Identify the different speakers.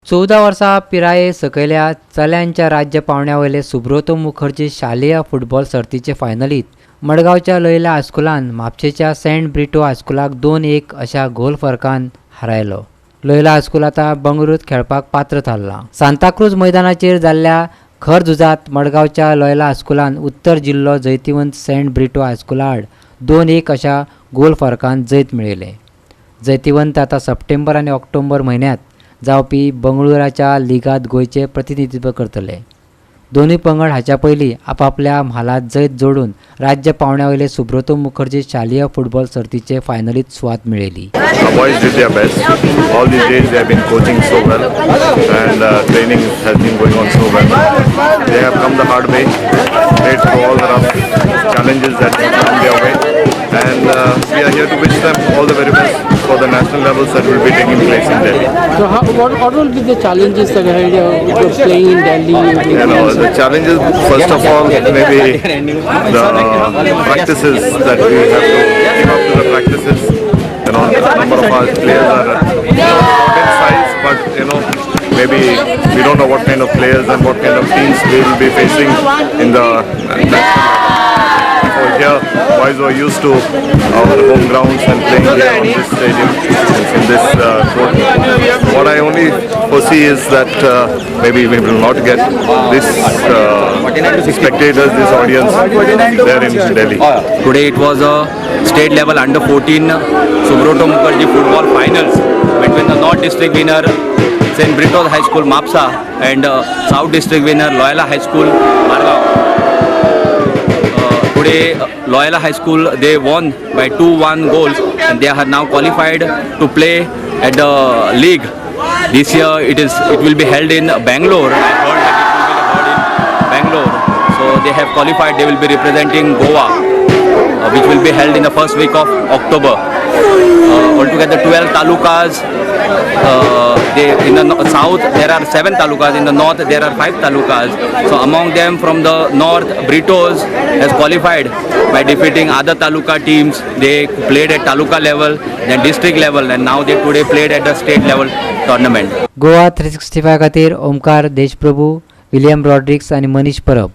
Speaker 1: 14 वर्सां पिराये सकयल्या चल्यांच्या राज्य पावंड्यावयले सुब्रोतो मुखर्जी शालेय फुटबॉल सर्तीचे फायनलीत मडगांवच्या लोयला हायस्कुलान म्हापशेच्या सेंट ब्रिटो हायस्कुलाक 2-1 अशा गोल फरकान हारयलो. लोयला हायस्कूल आता बंगळुरूत खेळपाक पात्र थारला. सांताक्रूज मैदानाचेर जाल्ल्या खर झुजात मडगांवच्या लोयला हायस्कुलान उत्तर जिल्लो जैतिवंत सेंट ब्रिटो हायस्कुला आड 2-1 अशा गोल फरकान जैत मेळयले. जैतिवंत आता सप्टेंबर आनी ऑक्टोबर म्हयन्यांत जावपी बंगळुराच्या लिगांत गोंयचे प्रतिनिधित्व करतले. दोनूय पंगड हाच्या पयलीं आपापल्या म्हालात जैत जोडून राज्य पावंड्यावयले सुब्रोतो मुखर्जी शालेय फुटबॉल सर्तीचे फायनलीत सुवात मेळयली.
Speaker 2: Boys did their best. All these days they have been coaching so well and training has been going on so well. They have come the hard way, played through all the rough challenges that have come their way, and we are here to wish them all the very best for the national levels that will be taking place in Delhi.
Speaker 3: So what will be the challenges that are playing in Delhi?
Speaker 2: You know, the challenges, first of all, maybe the practices that we have to keep up to the practices. You know, the number of our players are not in size, but you know, maybe we don't know what kind of players and what kind of teams we will be facing in the national level. So here, boys were used to our home grounds and playing here on this stadium, in this court. What I only foresee is that maybe we will not get this spectators, this audience there in Delhi.
Speaker 4: Today it was a state level under 14 Subroto Mukherjee football finals between the North District winner St. Brito's High School Mapsa and South District winner Loyola High School Margaon. Today Loyola High School they won by 2-1 goals and they are now qualified to play at the league. This year it will be held in Bangalore. I heard that it will be held in Bangalore. So they have qualified. They will be representing Goa, which will be held in the first week of October. Altogether 12 talukas. In the south there are 7 talukas, in the north there are 5 talukas. So among them from the north, Britos has qualified by defeating other taluka teams. They played at taluka level, then district level, and now they today played at the state level tournament.
Speaker 1: Goa 365 खातीर Omkar Deshprabhu, William Rodrigues आनी मनीष परब.